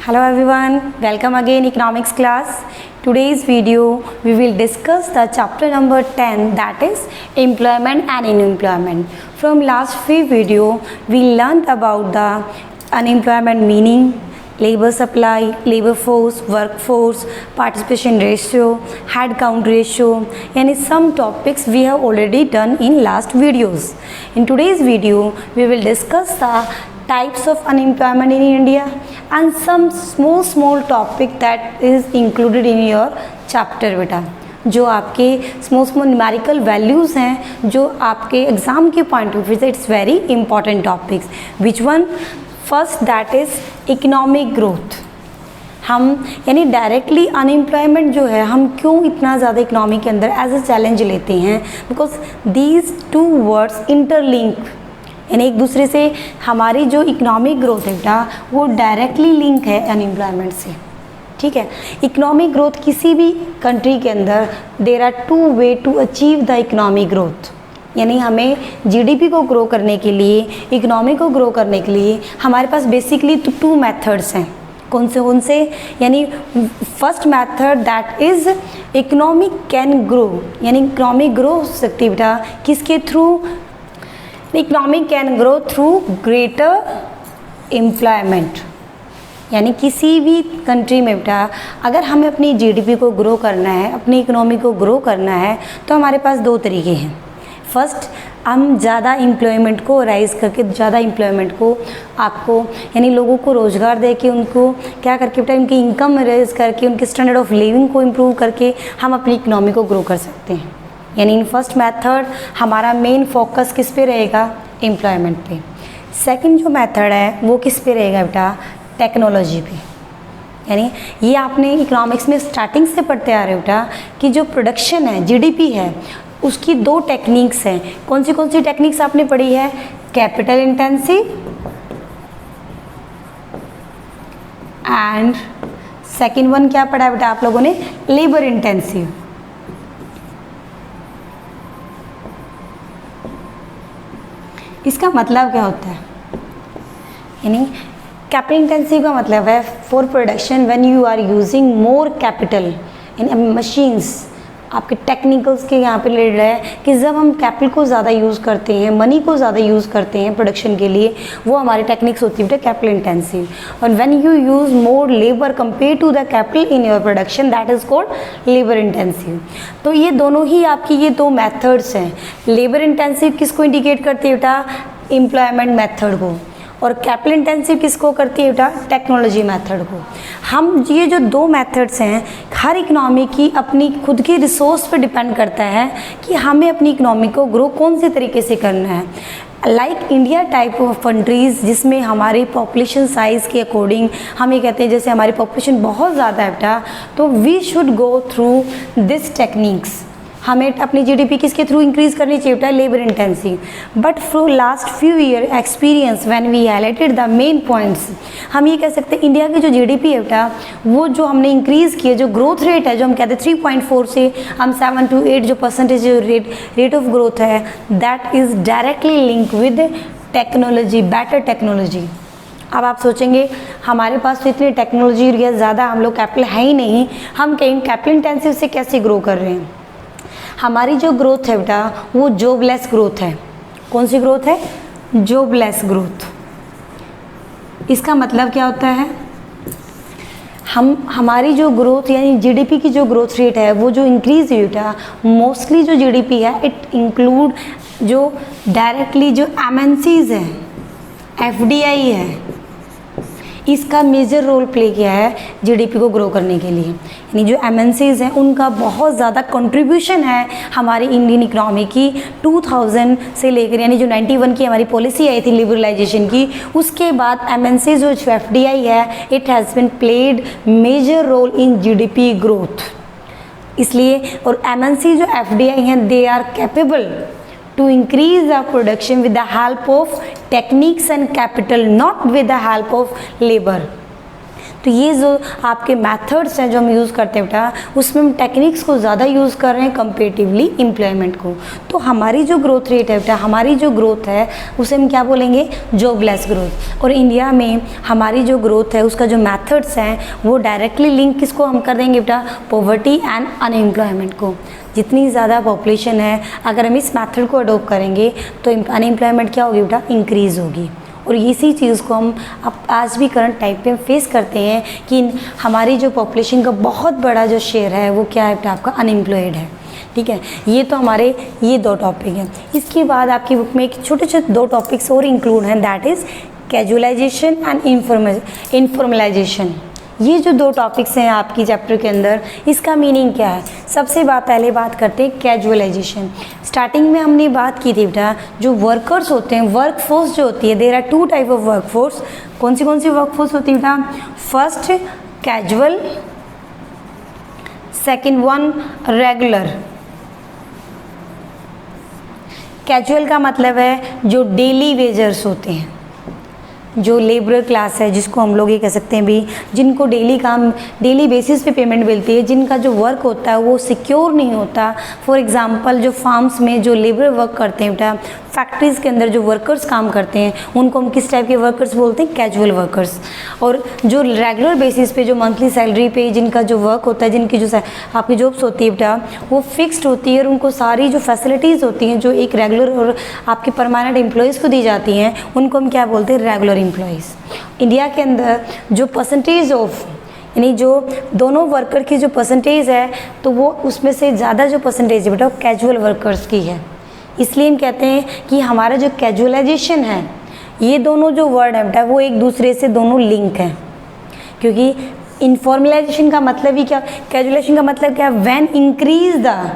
Hello everyone, welcome again economics class. Today's video we will discuss the chapter number 10, that is employment and unemployment. From last few video we learned about the unemployment meaning, labor supply, labor force, workforce, participation ratio, head count ratio, and some topics we have already done in last videos. In today's video we will discuss the types of unemployment in India and some small topic that is included in your chapter बेटा, जो आपके small numerical values हैं, जो आपके exam के point of view से it's very important topics. Which one? First that is economic growth. हम यानी डायरेक्टली अनएम्प्लॉयमेंट जो है हम क्यों इतना ज़्यादा इकोनॉमी के अंदर एज ए चैलेंज लेते हैं? Because these two words interlink, यानी एक दूसरे से हमारी जो इकोनॉमिक ग्रोथ है बेटा वो डायरेक्टली लिंक है अनएम्प्लॉयमेंट से. ठीक है, इकोनॉमिक ग्रोथ किसी भी कंट्री के अंदर there are two ways to achieve the economic growth. यानी हमें जीडीपी को ग्रो करने के लिए, इकोनॉमी को ग्रो करने के लिए हमारे पास बेसिकली टू मेथड्स हैं. कौन से? यानी first method that is economy can grow, यानी इकोनॉमी ग्रो हो सकती है बेटा किसके through? Economy can grow through greater employment. यानी किसी भी कंट्री में बेटा अगर हमें अपनी जीडीपी को ग्रो करना है, अपनी इकोनॉमी को ग्रो करना है, तो हमारे पास दो तरीके हैं. फर्स्ट, हम ज़्यादा एम्प्लॉयमेंट को राइज़ करके, ज़्यादा एम्प्लॉयमेंट को आपको यानी लोगों को रोज़गार दे के, उनको क्या करके बेटा उनकी इनकम रेज करके, उनके स्टैंडर्ड ऑफ लिविंग को इम्प्रूव करके हम अपनी इकोनॉमी को ग्रो कर सकते हैं. यानी इन फर्स्ट मेथड हमारा मेन फोकस किस पे रहेगा? एम्प्लॉयमेंट पे. सेकंड जो मेथड है वो किस पे रहेगा बेटा? टेक्नोलॉजी पे. यानी ये आपने इकोनॉमिक्स में स्टार्टिंग से पढ़ते आ रहे हो बेटा कि जो प्रोडक्शन है, जीडीपी है, उसकी दो टेक्निक्स हैं. कौन सी टेक्निक्स आपने पढ़ी है? Capital intensive and second one क्या पढ़ा है बेटा आप लोगों ने? Labour intensive. इसका मतलब क्या होता है? यानी कैपिटल इंटेंसिव का मतलब है for production when you are using more capital in machines. आपके टेक्निकल्स के यहाँ पे रिलेटेड है कि जब हम कैपिटल को ज़्यादा यूज़ करते हैं, मनी को ज़्यादा यूज़ करते हैं प्रोडक्शन के लिए, वो हमारी टेक्निक्स होती है कैपिटल इंटेंसिव. और when you use more labour compare to the capital in your production, that is called labour intensive. तो ये दोनों ही आपकी ये दो मेथड्स हैं. लेबर इंटेंसिव किसको इंडिकेट करती है बेटा? एम्प्लॉयमेंट मेथड को. और कैपिटल इंटेंसिव किसको करती है बेटा? टेक्नोलॉजी मेथड को. हम ये जो दो मेथड्स हैं, हर इकोनॉमी की अपनी खुद की रिसोर्स पे डिपेंड करता है कि हमें अपनी इकोनॉमी को ग्रो कौन से तरीके से करना है. Like India type of countries जिसमें हमारी पॉपुलेशन साइज़ के अकॉर्डिंग हम ये कहते हैं जैसे हमारी पॉपुलेशन बहुत ज़्यादा है बेटा, तो we should go through this techniques. हमें अपनी जीडीपी किसके थ्रू इंक्रीज करनी चाहिए बेटा? Labour intensive. But from last few year experience when we highlighted the main points, हम ये कह सकते हैं इंडिया की जो जीडीपी है बेटा वो जो हमने इंक्रीज़ किया, जो ग्रोथ रेट है, जो हम कहते हैं 3.4 से हम 7 to 8 जो परसेंटेज जो रेट ऑफ ग्रोथ है, that is directly link with technology, better technology. अब आप सोचेंगे हमारे पास तो इतनी टेक्नोलॉजी ज़्यादा, हम लोग कैपिटल है ही नहीं, हम कहीं कैपिटल इंटेंसिव से कैसे ग्रो कर रहे हैं? हमारी जो ग्रोथ है बेटा वो जॉबलेस ग्रोथ है. कौन सी ग्रोथ है? Jobless growth. इसका मतलब क्या होता है? हमारी जो ग्रोथ यानी जीडीपी की जो ग्रोथ रेट है वो जो इंक्रीज हुई बेटा, मोस्टली जो जीडीपी है इट इंक्लूड जो डायरेक्टली जो एमएनसीज हैं, एफडीआई है, इसका मेजर रोल प्ले किया है जीडीपी को ग्रो करने के लिए. यानी जो एमएनसीज हैं उनका बहुत ज़्यादा कंट्रीब्यूशन है हमारी इंडियन इकोनॉमी की. 2000 से लेकर यानी जो 91 की हमारी पॉलिसी आई थी लिबरलाइजेशन की, उसके बाद एमएनसीज जो एफडीआई है it has been played major role in GDP growth. इसलिए और एमएनसी जो एफडीआई हैं they are capable to increase the production with the help of techniques and capital, not with the help of labor. तो ये जो आपके methods हैं जो हम यूज़ करते हैं बेटा, उसमें हम टेक्निक्स को ज़्यादा यूज़ कर रहे हैं कंपेरेटिवली एम्प्लॉयमेंट को। तो हमारी जो ग्रोथ रेट है बेटा, हमारी जो ग्रोथ है उसे हम क्या बोलेंगे, जॉबलेस ग्रोथ। और इंडिया में हमारी जो ग्रोथ है उसका जो मेथड्स हैं वो डायरेक्टली लिंक किसको हम कर देंगे बेटा, पॉवर्टी एंड अनएम्प्लॉयमेंट को। जितनी ज़्यादा पॉपुलेशन है, अगर हम इस मेथड को अडोप्ट करेंगे तो अनएम्प्लॉयमेंट क्या होगी बेटा, इंक्रीज़ होगी। और इसी चीज़ को हम अब आज भी करंट टाइम पे फेस करते हैं कि हमारी जो पॉपुलेशन का बहुत बड़ा जो शेयर है वो क्या है बेटा, आपका अनएम्प्लॉयड है। ठीक है, ये तो हमारे ये 2 टॉपिक हैं। इसके बाद आपकी बुक में एक छोटे छोटे 2 टॉपिक्स और इंक्लूड हैं, that is casualisation and informalisation. ये जो 2 टॉपिक्स हैं आपकी चैप्टर के अंदर, इसका मीनिंग क्या है। सबसे पहले बात करते हैं कैजुअलाइजेशन। स्टार्टिंग में हमने बात की थी बेटा, जो वर्कर्स होते हैं, वर्क फोर्स जो होती है, there are 2 type of work force. कौन सी वर्क फोर्स होती है बेटा, first casual, second one regular. Casual का मतलब है जो डेली वेजर्स होते हैं, जो लेबर क्लास है, जिसको हम लोग ये कह सकते हैं भी, जिनको डेली बेसिस पे पेमेंट मिलती है, जिनका जो वर्क होता है वो सिक्योर नहीं होता। फॉर एग्जांपल जो फार्म्स में जो लेबर वर्क करते हैं बेटा, फैक्ट्रीज़ के अंदर जो वर्कर्स काम करते हैं, उनको हम किस टाइप के वर्कर्स बोलते हैं, कैजुअल वर्कर्स। और जो रेगुलर बेसिस पे जो मंथली सैलरी पे जिनका जो वर्क होता है, जिनकी जो आपकी जॉब्स होती है बेटा वो फिक्स्ड होती है और उनको सारी जो फैसिलिटीज़ होती हैं जो एक रेगुलर और आपके परमानेंट एम्प्लॉयज़ को दी जाती हैं, उनको हम क्या बोलते हैं, रेगुलर एम्प्लॉयज़। इंडिया के अंदर जो परसेंटेज ऑफ, यानी जो दोनों वर्कर की जो परसेंटेज है, तो वो उसमें से ज़्यादा जो परसेंटेज है बेटा वो कैजुअल वर्कर्स की है। इसलिए हम कहते हैं कि हमारा जो कैजुअलाइजेशन है, ये दोनों जो वर्ड है बेटा वो एक दूसरे से दोनों लिंक हैं। क्योंकि इनफॉर्मलाइजेशन का मतलब ही क्या, कैजुअलाइजेशन का मतलब क्या, when increase the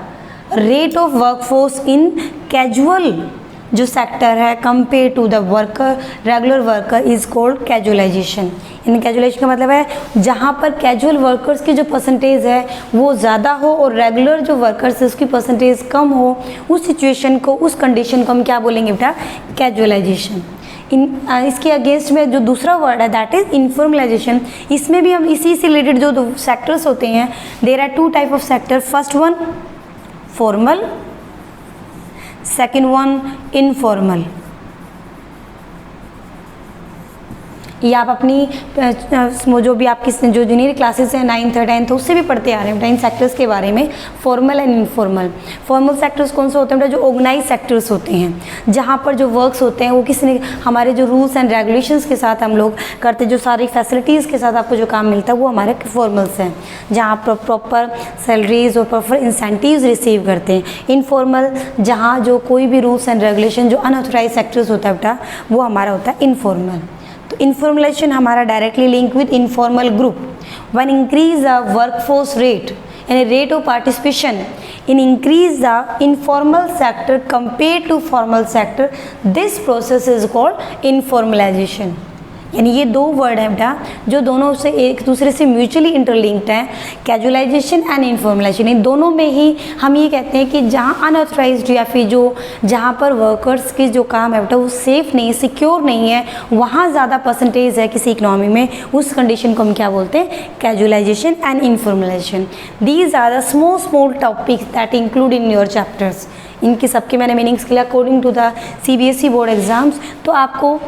rate of workforce in casual जो सेक्टर है compare to the worker regular worker is called casualisation. इन कैजुअलाइजेशन का मतलब है जहाँ पर कैजुअल वर्कर्स की जो परसेंटेज है वो ज़्यादा हो और रेगुलर जो वर्कर्स है उसकी परसेंटेज कम हो, उस सिचुएशन को, उस कंडीशन को हम क्या बोलेंगे बेटा, कैजुअलाइजेशन। इसके अगेंस्ट में जो दूसरा वर्ड है दैट इज इनफॉर्मलाइजेशन। इसमें भी हम इसी से रिलेटेड जो सेक्टर्स होते हैं, there are 2 type of sector, first one formal, second one informal. ये आप अपनी जो भी आपकी जो जूनियर क्लासेस हैं 9th और 10th उससे भी पढ़ते आ रहे हैं इन सेक्टर्स के बारे में, formal and informal. Formal sectors कौन से होते हैं बेटा, जो ऑर्गेनाइज सेक्टर्स होते हैं, जहाँ पर जो वर्क्स होते हैं वो किसी हमारे जो रूल्स एंड रेगुलेशंस के साथ हम लोग करते, जो सारी फैसिलिटीज़ के साथ आपको जो काम मिलता है वो हमारे फॉर्मल्स हैं, जहाँ प्रॉपर सैलरीज और प्रॉपर इंसेंटिव्स रिसीव करते हैं। इनफॉर्मल जहाँ जो कोई भी रूल्स एंड रेगुलेशन जो अनऑथराइज सेक्टर्स होता है बेटा वो हमारा होता है इनफॉर्मल। तो इनफॉर्मलाइजेशन हमारा directly link with informal group. When increase the workforce rate यानी rate of participation in increase the informal sector compare to formal sector, this process is called informalization. यानी ये 2 वर्ड हैं बेटा जो दोनों से एक दूसरे से म्यूचुअली इंटरलिंक्ड हैं, कैजुअलाइजेशन एंड इनफॉर्मलाइजेशन। इन दोनों में ही हम ये कहते हैं कि जहाँ अनऑथराइज्ड या फिर जहाँ पर वर्कर्स की जो काम है बेटा वो सेफ़ नहीं, सिक्योर नहीं है, वहाँ ज़्यादा परसेंटेज है किसी इकनॉमी में, उस कंडीशन को हम क्या बोलते हैं, casualisation and informalisation. These are the small topics that include in your chapters. इनके सबके मैंने मीनिंग्स के लिए according to the CBSE board exams, तो आपको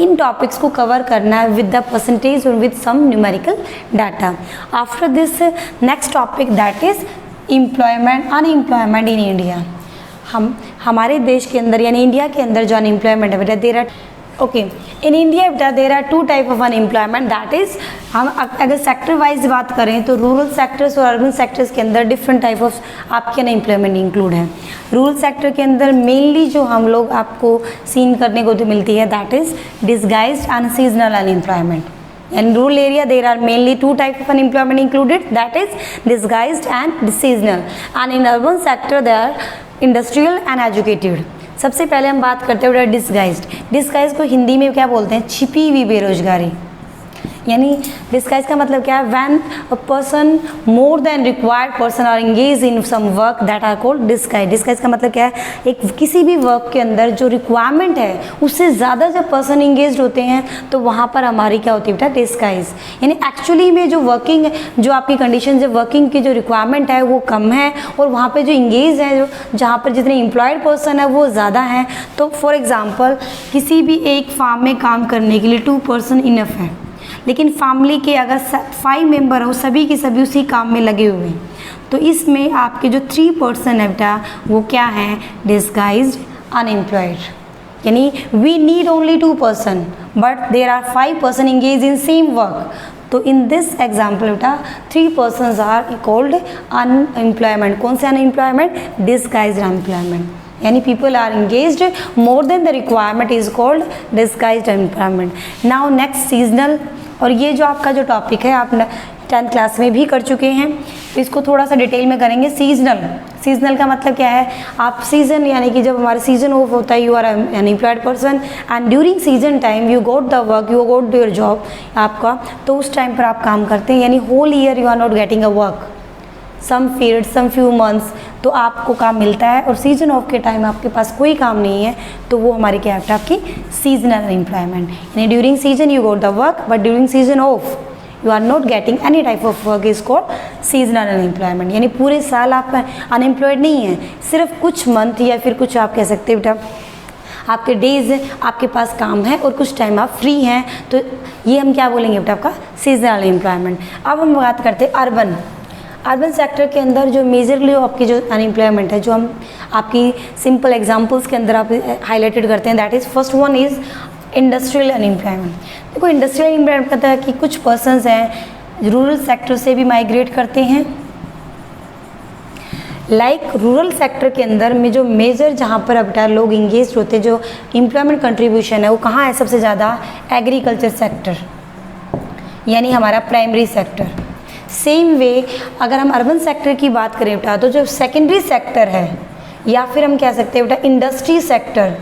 इन टॉपिक्स को कवर करना है विद द परसेंटेज और with some numerical data. After this next topic that is employment unemployment in India. हमारे देश के अंदर यानी इंडिया के अंदर जो अनएम्प्लॉयमेंट है बेटा, देयर आर इन इंडिया बेटा there are 2 type of unemployment, that is हम अगर सेक्टर वाइज बात करें तो रूरल सेक्टर्स और अर्बन सेक्टर्स के अंदर डिफरेंट टाइप ऑफ आपके अनएम्प्लॉयमेंट इंक्लूड है। रूरल सेक्टर के अंदर मेनली जो हम लोग आपको सीन करने को तो मिलती है that is disguised and seasonal unemployment. In rural area there are mainly 2 types of unemployment included, that is disguised and seasonal, and in urban sector they are industrial and educated। सबसे पहले हम बात करते हैं डिसगाइज्ड। डिसगाइज्ड को हिंदी में क्या बोलते हैं, छिपी हुई बेरोजगारी। यानी डिस्गाइज का मतलब क्या है, when a person more than required person are engage in some work that are called disguise. Disguise का मतलब क्या है, एक किसी भी वर्क के अंदर जो रिक्वायरमेंट है उससे ज़्यादा जब पर्सन इंगेज होते हैं तो वहाँ पर हमारी क्या होती है बेटा, डिस्गाइज। यानी एक्चुअली में जो वर्किंग, जो आपकी कंडीशन है वर्किंग की जो रिक्वायरमेंट है वो कम है और वहाँ पे जो इंगेज है, जो जहाँ पर जितने एम्प्लॉयड पर्सन है वो ज़्यादा हैं। तो फॉर एग्जांपल किसी भी एक फार्म में काम करने के लिए 2 पर्सन इनफ है, लेकिन फैमिली के अगर 5 मेंबर हो, सभी के सभी उसी काम में लगे हुए हैं, तो इसमें आपके जो 3 पर्सन है बेटा वो क्या है, डिस्गाइज्ड अनएम्प्लॉयड। यानी we need only 2 person but there are 5 person engage in same work. तो इन दिस एग्जाम्पल बेटा 3 पर्सनस आर कॉल्ड अनएम्प्लॉयमेंट। कौन से अनएम्प्लॉयमेंट, डिस्गाइज्ड अनएम्प्लॉयमेंट। यानी people are engaged more than the requirement is called disguised unemployment. Now next seasonal, और ये जो आपका जो टॉपिक है आप 10th क्लास में भी कर चुके हैं, तो इसको थोड़ा सा डिटेल में करेंगे। सीजनल, सीजनल का मतलब क्या है, आप सीजन यानी कि जब हमारा सीजन ऑफ होता है, you are an employed person and during season time you got the work, you got your job आपका, तो उस टाइम पर आप काम करते हैं। यानी whole year you are not getting a work, some period some few months तो आपको काम मिलता है, और सीजन ऑफ के टाइम आपके पास कोई काम नहीं है तो वो हमारी क्या है आपकी सीजनल एम्प्लॉयमेंट। यानी during season you got the work but during season off you are not getting any type of work is called seasonal unemployment. यानी पूरे साल आप अनएम्प्लॉयड नहीं है, सिर्फ कुछ मंथ या फिर कुछ आप कह सकते हैं बेटा आपके डेज आपके पास काम है और कुछ टाइम आप फ्री हैं, तो ये हम क्या बोलेंगे बेटा आपका सीजनल एम्प्लॉयमेंट। अब हम बात करते हैं अर्बन। अर्बन सेक्टर के अंदर जो मेजरली आपकी जो अनएम्प्लॉयमेंट है, जो हम आपकी सिंपल एग्जांपल्स के अंदर आप हाईलाइटेड करते हैं, that is first one is industrial unemployment. देखो इंडस्ट्रियल अनएम्प्लॉयमेंट कहता है कि कुछ पर्सनस हैं रूरल सेक्टर से भी माइग्रेट करते हैं। रूरल सेक्टर के अंदर में जो मेजर जहाँ पर अब लोग इंगेज होते हैं, जो एम्प्लॉयमेंट कंट्रीब्यूशन है वो कहाँ है सबसे ज़्यादा, एग्रीकल्चर सेक्टर, यानी हमारा प्राइमरी सेक्टर। सेम वे अगर हम अर्बन सेक्टर की बात करें बेटा, तो जो सेकेंडरी सेक्टर है या फिर हम कह सकते हैं बेटा industry sector,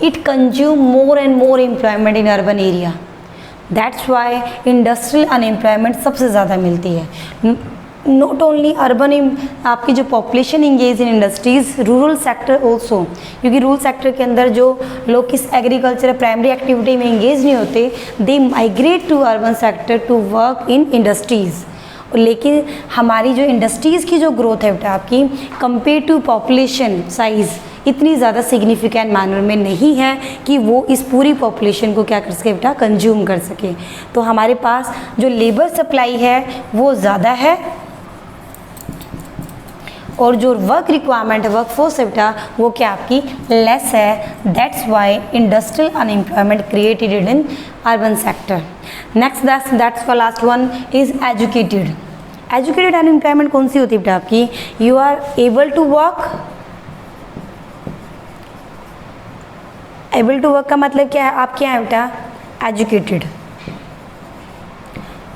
it consume more and more employment in urban area, that's why industrial unemployment सबसे ज़्यादा मिलती है। नॉट ओनली अर्बन, आपकी जो population engage in industries, rural sector also, क्योंकि रूरल सेक्टर के अंदर जो लोग किस एग्रीकल्चर प्राइमरी एक्टिविटी में इंगेज नहीं होते, they migrate to urban sector to work in industries. लेकिन हमारी जो इंडस्ट्रीज़ की जो ग्रोथ है बेटा आपकी कंपेयर टू पॉपुलेशन साइज़ इतनी ज़्यादा सिग्निफिकेंट मैनर में नहीं है कि वो इस पूरी पॉपुलेशन को क्या कर सके बेटा, कंज्यूम कर सके। तो हमारे पास जो लेबर सप्लाई है वो ज़्यादा है और जो वर्क रिक्वायरमेंट है, वर्क फोर्स है बेटा, वो क्या आपकी लेस है। That's why industrial unemployment created in urban sector. Next that's the last one is educated. Educated unemployment कौन सी होती है बेटा आपकी, you are able to work. Able to work का मतलब क्या है, आप क्या है बेटा, educated,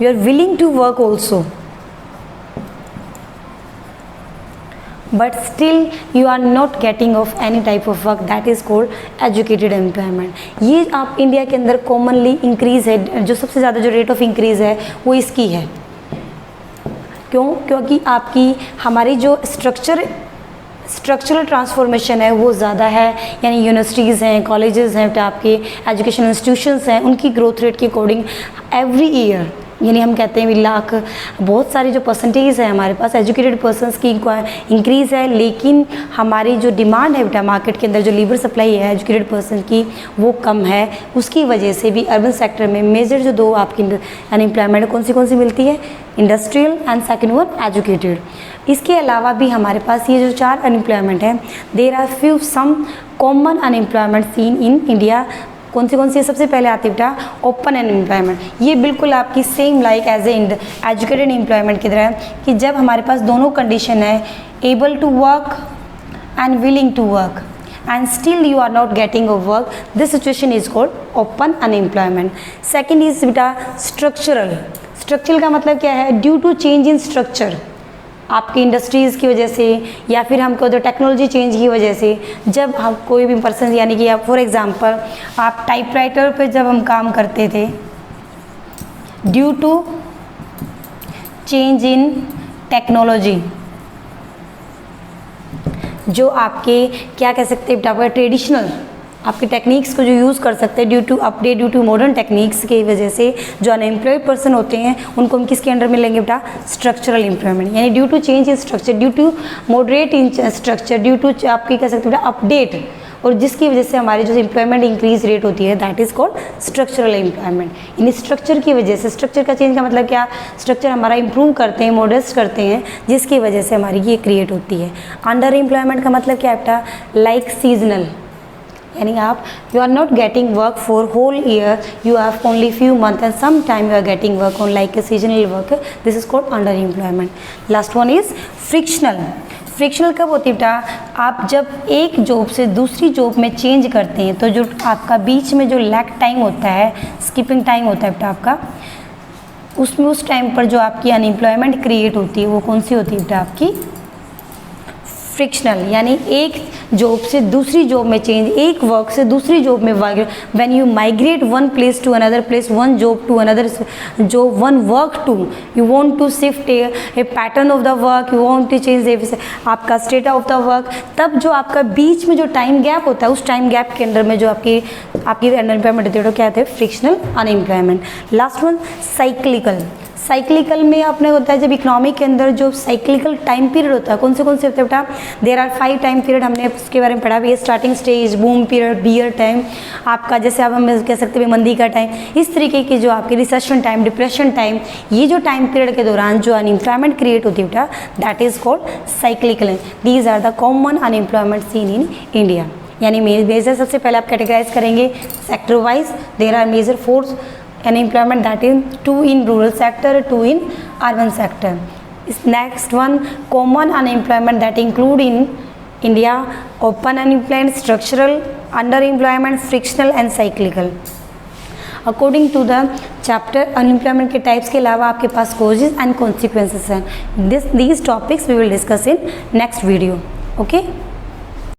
you are willing to work also but still you are not getting of any type of work, that is called educated employment। ये आप इंडिया के अंदर कॉमनली इंक्रीज है, जो सबसे ज़्यादा जो रेट ऑफ इंक्रीज है वो इसकी है। क्यों, क्योंकि आपकी हमारी जो स्ट्रक्चरल ट्रांसफॉर्मेशन है वो ज़्यादा है, यानी यूनिवर्सिटीज़ हैं, कॉलेजेस हैं, आपके एजुकेशन इंस्टीट्यूशंस हैं, उनकी ग्रोथ रेट के अकॉर्डिंग एवरी ईयर, यानी हम कहते हैं लाख बहुत सारी जो परसेंटेज है हमारे पास एजुकेटेड पर्सनस की इंक्रीज़ है, लेकिन हमारी जो डिमांड है बेटा मार्केट के अंदर, जो लेबर सप्लाई है एजुकेटेड पर्सन की वो कम है। उसकी वजह से भी अर्बन सेक्टर में मेजर जो दो आपकी अनएम्प्लॉयमेंट कौन सी मिलती है, industrial and second one educated. इसके अलावा भी हमारे पास ये जो 4 अनएम्प्लॉयमेंट है, there are few some common unemployment scene in India. कौन सी सबसे पहले आती है बेटा, ओपन एम्प्लॉयमेंट। ये बिल्कुल आपकी same like as a educated employment की तरह है कि जब हमारे पास दोनों कंडीशन है, able to work and willing to work and still you are not getting a work, this situation is called open unemployment. Second is बेटा स्ट्रक्चरल। स्ट्रक्चरल का मतलब क्या है, due to change in structure, आपकी industries की वजह से या फिर हमको जो टेक्नोलॉजी चेंज की वजह से, जब हम कोई भी पर्सन, यानी कि आप फॉर एग्जांपल आप टाइपराइटर पे जब हम काम करते थे due to change in technology, जो आपके क्या कह सकते हैं बेटा, ट्रेडिशनल आपके टेक्निक्स को जो यूज़ कर सकते हैं due to update, due to modern techniques की वजह से जो अनएम्प्लॉयड पर्सन होते हैं उनको हम किसके अंडर मिलेंगे बेटा, स्ट्रक्चरल एम्प्लॉयमेंट, यानी due to change in structure, due to moderate in structure, due to आपकी कह सकते हैं बेटा अपडेट, और जिसकी वजह से हमारी जो एम्प्लॉयमेंट इंक्रीज रेट होती है that is called structural employment. In structure की वजह से, स्ट्रक्चर का चेंज का मतलब क्या, स्ट्रक्चर हमारा इंप्रूव करते हैं, मॉडरेट करते हैं, जिसकी वजह से हमारी ये क्रिएट होती है। अंडर एम्प्लॉयमेंट का मतलब क्या है बेटा, लाइक सीजनल, यानी आप you are not getting work for whole year, you have only few month and some time you are getting work on like a seasonal work, this is called under employment. Last one is frictional. Frictional कब होती है बेटा, आप जब एक job से दूसरी job में चेंज करते हैं तो जो आपका बीच में जो लैग टाइम होता है, स्किपिंग टाइम होता है बेटा आपका, उसमें उस टाइम पर जो आपकी अनएम्प्लॉयमेंट क्रिएट होती है वो कौन सी होती है बेटा, आपकी फ्रिक्शनल, यानी एक जॉब से दूसरी जॉब में चेंज, एक वर्क से दूसरी जॉब में work, when you migrate one place to another place, one job to another job, one work to, you want to shift a pattern of the work, you want to change आपका state of the work, तब जो आपका बीच में जो time gap होता है उस time gap के अंदर में जो आपकी अनएम्प्लॉयमेंट होती है तो क्या होता है, frictional unemployment. Last one cyclical. Cyclical में अपने होता है जब इकोनॉमी के अंदर जो साइक्लिकल टाइम पीरियड होता है, कौन से होते हैं बेटा, देयर आर 5 टाइम पीरियड, हमने उसके बारे में पढ़ा भी है, starting stage, boom period, bear time, आपका जैसे अब हम कह सकते हैं मंदी का टाइम, इस तरीके की जो आपकी रिसेशन टाइम, डिप्रेशन टाइम, ये जो टाइम पीरियड के दौरान जो अनएम्प्लॉयमेंट क्रिएट होती है बेटा that is called cyclical. These are the common unemployment scene in India. यानी मेजर सबसे पहले आप कैटेगराइज करेंगे sector wise, there are major 4 unemployment, that is 2 in rural sector, 2 in urban sector. Is next one common unemployment that include in India, open unemployment, structural underemployment, frictional and cyclical. According to the chapter unemployment के types के अलावा आपके पास causes and consequences हैं. These topics we will discuss in next video. Okay.